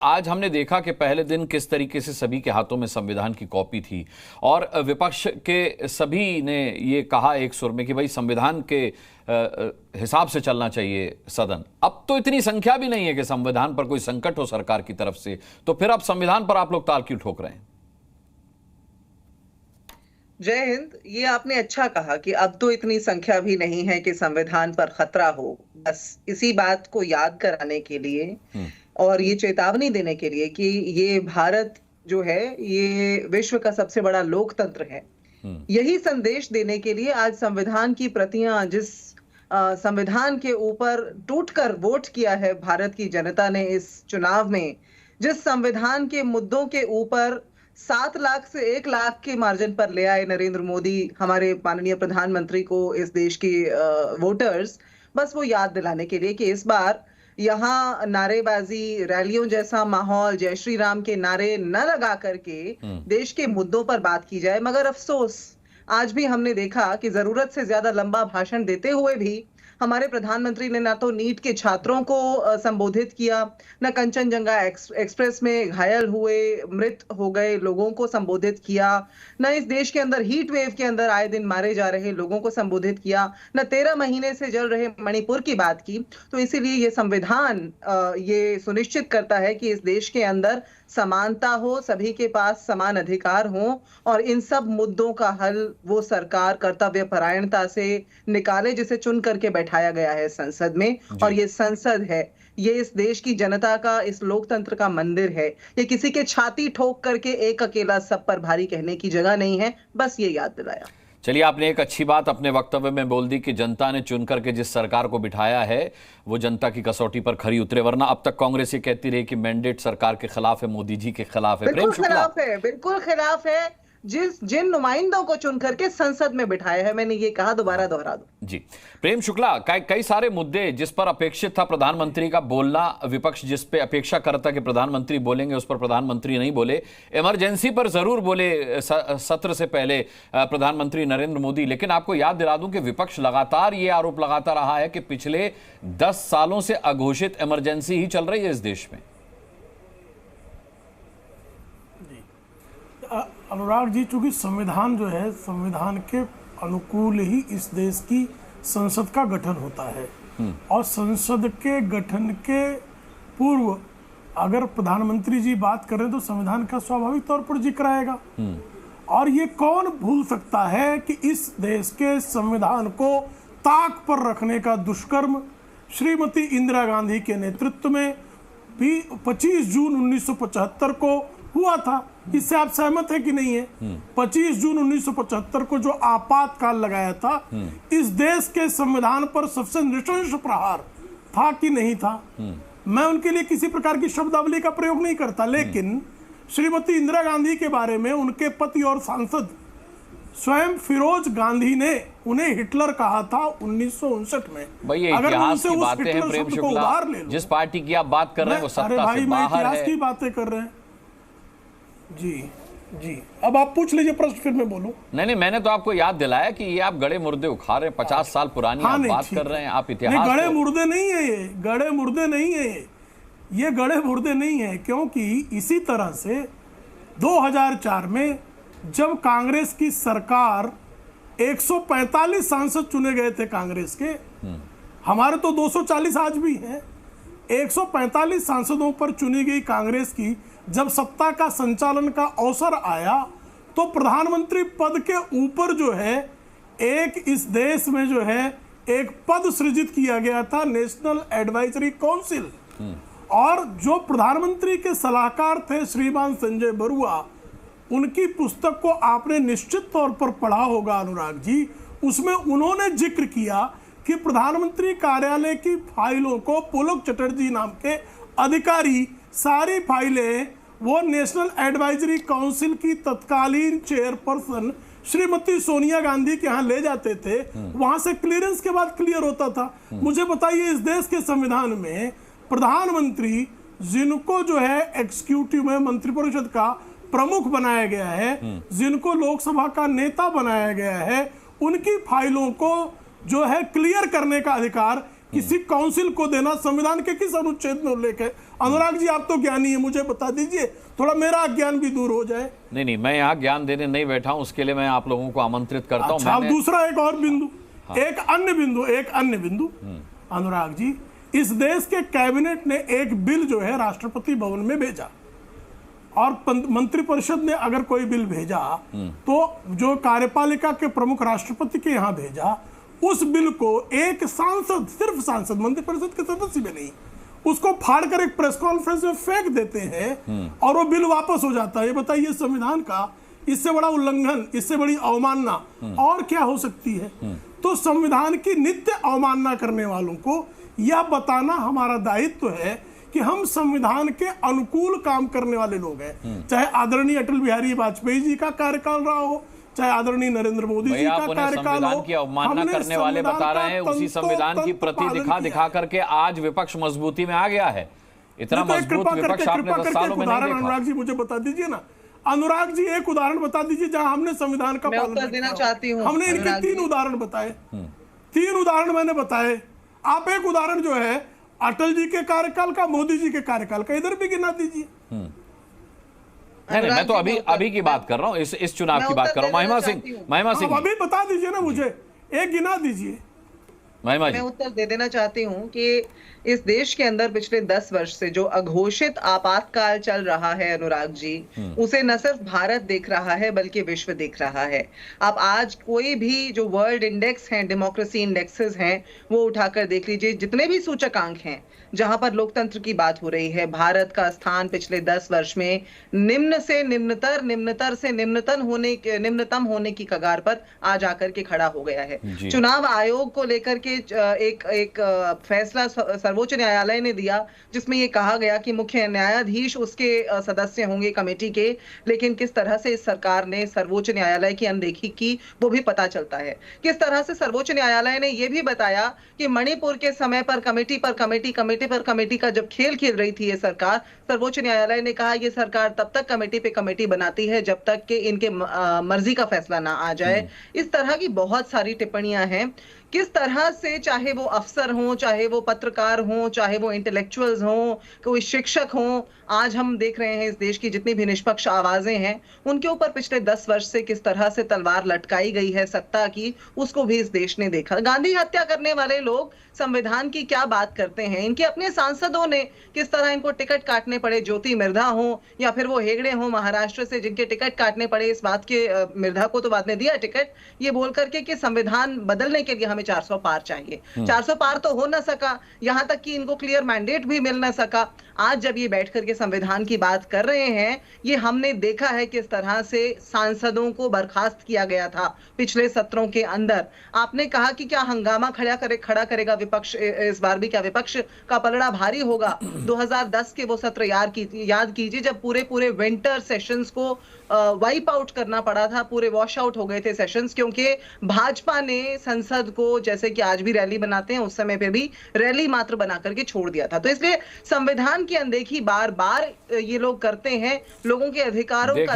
आज हमने देखा कि पहले दिन किस तरीके से सभी के हाथों में संविधान की कॉपी थी और विपक्ष के सभी ने ये कहा एक सुर में कि भाई संविधान के हिसाब से चलना चाहिए सदन। अब तो इतनी संख्या भी नहीं है कि संविधान पर कोई संकट हो सरकार की तरफ से, तो फिर अब संविधान पर आप लोग ताल क्यों ठोक रहे हैं? जय हिंद। ये आपने अच्छा कहा कि अब तो इतनी संख्या भी नहीं है कि संविधान पर खतरा हो। बस इसी बात को याद कराने के लिए और ये चेतावनी देने के लिए कि ये भारत जो है ये विश्व का सबसे बड़ा लोकतंत्र है, यही संदेश देने के लिए आज संविधान की प्रतियां जिस संविधान के ऊपर टूटकर वोट किया है भारत की जनता ने इस चुनाव में, जिस संविधान के मुद्दों के ऊपर 7 लाख से 1 लाख के मार्जिन पर ले आए नरेंद्र मोदी हमारे माननीय प्रधानमंत्री को इस देश की वोटर्स, बस वो याद दिलाने के लिए कि इस बार यहाँ नारेबाजी, रैलियों जैसा माहौल, जय श्री राम के नारे न लगा करके देश के मुद्दों पर बात की जाए। मगर अफसोस आज भी हमने देखा कि जरूरत से ज्यादा लंबा भाषण देते हुए भी हमारे प्रधानमंत्री ने ना तो नीट के छात्रों को संबोधित किया, न कंचनजंगा एक्सप्रेस में घायल हुए, मृत हो गए लोगों को संबोधित किया, न इस देश के अंदर हीट वेव के अंदर आए दिन मारे जा रहे लोगों को संबोधित किया, न 13 महीने से जल रहे मणिपुर की बात की। तो इसीलिए ये संविधान ये सुनिश्चित करता है कि इस देश के अंदर समानता हो, सभी के पास समान अधिकार हो और इन सब मुद्दों का हल वो सरकार कर्तव्य परायणता से निकाले जिसे चुन करके बैठाया गया है संसद में। और ये संसद है, ये इस देश की जनता का, इस लोकतंत्र का मंदिर है। ये किसी के छाती ठोक करके एक अकेला सब पर भारी कहने की जगह नहीं है। बस ये याद दिलाया। चलिए, आपने एक अच्छी बात अपने वक्तव्य में बोल दी कि जनता ने चुन करके जिस सरकार को बिठाया है वो जनता की कसौटी पर खरी उतरे, वरना अब तक कांग्रेस ये कहती रही कि मैंडेट सरकार के खिलाफ है, मोदी जी के खिलाफ है। बिल्कुल खिलाफ है, बिल्कुल खिलाफ है। जिन नुमाइंदों को चुन करके संसद में बिठाया है, मैंने ये कहा, दोबारा दोहरा दो जी। प्रेम शुक्ला, कई सारे मुद्दे जिस पर अपेक्षित था प्रधानमंत्री का बोलना, विपक्ष जिस पे अपेक्षा करता कि प्रधानमंत्री बोलेंगे उस पर प्रधानमंत्री नहीं बोले। इमरजेंसी पर जरूर बोले सत्र से पहले प्रधानमंत्री नरेंद्र मोदी, लेकिन आपको याद दिला दूं कि विपक्ष लगातार ये आरोप लगाता रहा है कि पिछले 10 सालों से अघोषित इमरजेंसी ही चल रही है इस देश में। अनुराग जी, चूंकि संविधान जो है, संविधान के अनुकूल ही इस देश की संसद का गठन होता है और संसद के गठन के पूर्व अगर प्रधानमंत्री जी बात करें तो संविधान का स्वाभाविक तौर पर जिक्र आएगा। और ये कौन भूल सकता है कि इस देश के संविधान को ताक पर रखने का दुष्कर्म श्रीमती इंदिरा गांधी के नेतृत्व में भी 25 जून 1975 को हुआ था। इससे आप सहमत है कि नहीं है? 25 जून 1975 को जो आपातकाल लगाया था, इस देश के संविधान पर सबसे नृशंस प्रहार था कि नहीं था? मैं उनके लिए किसी प्रकार की शब्दावली का प्रयोग नहीं करता, लेकिन श्रीमती इंदिरा गांधी के बारे में उनके पति और सांसद स्वयं फिरोज गांधी ने उन्हें हिटलर कहा था 1959 में। अगर उनसे उस हिटलर शब्द को उधार ले लो, जिस पार्टी की आप बात कर रहे हैं वो सत्ता से बाहर है। इतिहास की बातें कर रहे हैं जी। अब आप पूछ लीजिए प्रश्न, फिर मैं बोलूं। नहीं, मैंने तो आपको याद दिलाया कि ये आप गड़े मुर्दे उखा रहे हैं, 50 साल पुरानी आप बात कर रहे हैं। आप इतिहास गड़े मुर्दे नहीं है, ये गड़े मुर्दे नहीं है, ये गड़े मुर्दे नहीं है, क्योंकि इसी तरह से 2004 में जब कांग्रेस की सरकार 145 सांसद चुने गए थे कांग्रेस के, हमारे तो 240 आज भी हैं, 145 सांसदों पर चुनी गई कांग्रेस की जब सत्ता का संचालन का अवसर आया तो प्रधानमंत्री पद के ऊपर जो है एक इस देश में जो है एक पद सृजित किया गया था, नेशनल एडवाइजरी काउंसिल। और जो प्रधानमंत्री के सलाहकार थे श्रीमान संजय बरुआ, उनकी पुस्तक को आपने निश्चित तौर पर पढ़ा होगा अनुराग जी। उसमें उन्होंने जिक्र किया कि प्रधानमंत्री कार्यालय की फाइलों को पुलक चटर्जी नाम के अधिकारी सारी फाइलें वो नेशनल एडवाइजरी काउंसिल की तत्कालीन चेयरपर्सन श्रीमती सोनिया गांधी के यहाँ ले जाते थे। वहां से क्लियरेंस के बाद क्लियर होता था। मुझे बताइए, इस देश के संविधान में प्रधानमंत्री जिनको जो है एग्जीक्यूटिव में मंत्रिपरिषद का प्रमुख बनाया गया है, जिनको लोकसभा का नेता बनाया गया है, उनकी फाइलों को जो है क्लियर करने का अधिकार किसी काउंसिल को देना संविधान के किस अनुच्छेद में उल्लेख है? अनुराग जी, आप तो ज्ञानी है, मुझे बता दीजिए, थोड़ा मेरा अज्ञान भी दूर हो जाए। नहीं, मैं यहाँ ज्ञान देने नहीं बैठा हूँ, उसके लिए मैं आप लोगों को आमंत्रित करता हूँ। अच्छा, दूसरा एक और बिंदु, एक अन्य बिंदु अनुराग जी, इस देश के कैबिनेट ने एक बिल जो है राष्ट्रपति भवन में भेजा, और मंत्रिपरिषद ने अगर कोई बिल भेजा तो जो कार्यपालिका के प्रमुख राष्ट्रपति के यहाँ भेजा, उस बिल को एक सांसद, सिर्फ सांसद, मंत्रिपरिषद के सदस्य भी नहीं, उसको फाड़कर एक प्रेस कॉन्फ्रेंस में फेंक देते हैं और वो बिल वापस हो जाता है। ये बताइए, संविधान का इससे बड़ा उल्लंघन, इससे बड़ी अवमानना और क्या हो सकती है? तो संविधान की नित्य अवमानना करने वालों को यह बताना हमारा दायित्व है कि हम संविधान के अनुकूल काम करने वाले लोग हैं। चाहे आदरणीय अटल बिहारी वाजपेयी जी का कार्यकाल रहा हो, चाहे आदरणीय नरेंद्र मोदी जी का कार्यकाल हो, की अवमानना करने वाले बता रहे हैं। उसी संविधान की प्रति दिखा करके आज विपक्ष मजबूती में आ गया है। इतना मजबूत विपक्ष आपने 10 सालों में नहीं देखा। अनुराग जी, मुझे बता दीजिए ना, अनुराग जी एक उदाहरण बता दीजिए जहां हमने संविधान का पालन देना चाहती हूँ। हमने इनके 3 उदाहरण बताए, 3 उदाहरण मैंने बताए। आप एक उदाहरण जो है अटल जी के कार्यकाल का, मोदी जी के कार्यकाल का, इधर भी गिना दीजिए। नहीं, मैं तो अभी की बात कर रहा हूँ, इस चुनाव की बात कर रहा हूँ। महिमा सिंह, अभी बता दीजिए ना मुझे, एक गिना दीजिए। मैं उत्तर दे देना चाहती हूँ कि इस देश के अंदर पिछले 10 वर्ष से जो अघोषित आपातकाल चल रहा है अनुराग जी, उसे न सिर्फ भारत देख रहा है बल्कि विश्व देख रहा है। आप आज कोई भी जो वर्ल्ड इंडेक्स हैं, डेमोक्रेसी इंडेक्सेस हैं, वो उठाकर देख लीजिए। जितने भी सूचकांक हैं जहां पर लोकतंत्र की बात हो रही है, भारत का स्थान पिछले 10 वर्ष में निम्न से निम्नतर, निम्नतर से निम्नतम होने की कगार पर आ जाकर के खड़ा हो गया है। चुनाव आयोग को लेकर के एक फैसला सर्वोच्च न्यायालय ने दिया, जिसमें यह कहा गया कि मुख्य न्यायाधीश उसके सदस्य होंगे कमेटी के, लेकिन किस तरह से इस सरकार ने सर्वोच्च न्यायालय की अनदेखी की वो भी पता चलता है। किस तरह से सर्वोच्च न्यायालय ने यह भी बताया कि मणिपुर के समय पर कमेटी का जब खेल खेल रही थी ये सरकार, सर्वोच्च न्यायालय ने कहा ये सरकार तब तक कमेटी पे कमेटी बनाती है जब तक कि इनके मर्जी का फैसला ना आ जाए। इस तरह की बहुत सारी टिप्पणियां हैं। किस तरह से, चाहे वो अफसर हों, चाहे वो पत्रकार हों, चाहे वो इंटेलेक्चुअल्स हों, कोई शिक्षक हों, आज हम देख रहे हैं इस देश की जितनी भी निष्पक्ष आवाजें हैं, उनके ऊपर पिछले 10 वर्ष से किस तरह से तलवार लटकाई गई है सत्ता की, उसको भी इस देश ने देखा। गांधी हत्या करने वाले लोग संविधान की क्या बात करते हैं? इनके अपने सांसदों ने किस तरह इनको टिकट काटने पड़े, ज्योति मिर्धा हो या फिर वो हेगड़े हो महाराष्ट्र से, जिनके टिकट काटने पड़े इस बात के, मिर्धा को तो बाद में दिया टिकट, ये बोल करके कि संविधान बदलने के लिए हमें 400 पार चाहिए। 400 पार तो हो ना सका, यहां तक कि इनको क्लियर मैंडेट भी मिल ना सका। आज जब ये बैठ करके संविधान की बात कर रहे हैं, ये हमने देखा है किस तरह से सांसदों को बर्खास्त किया गया था पिछले सत्रों के अंदर। आपने कहा कि क्या हंगामा खड़ा करेगा विपक्ष, इस बार भी क्या विपक्ष का पलड़ा भारी होगा? 2010 के वो सत्र याद कीजिए जब पूरे विंटर सेशंस को वाइप आउट करना पड़ा था, पूरे वॉश आउट हो गए थे सेशंस, क्योंकि भाजपा ने संसद को, जैसे कि आज भी रैली बनाते हैं, उस समय पे भी रैली मात्र बना करके छोड़ दिया था। तो इसलिए संविधान की अनदेखी बार बार ये लोग करते हैं, लोगों के अधिकारों का।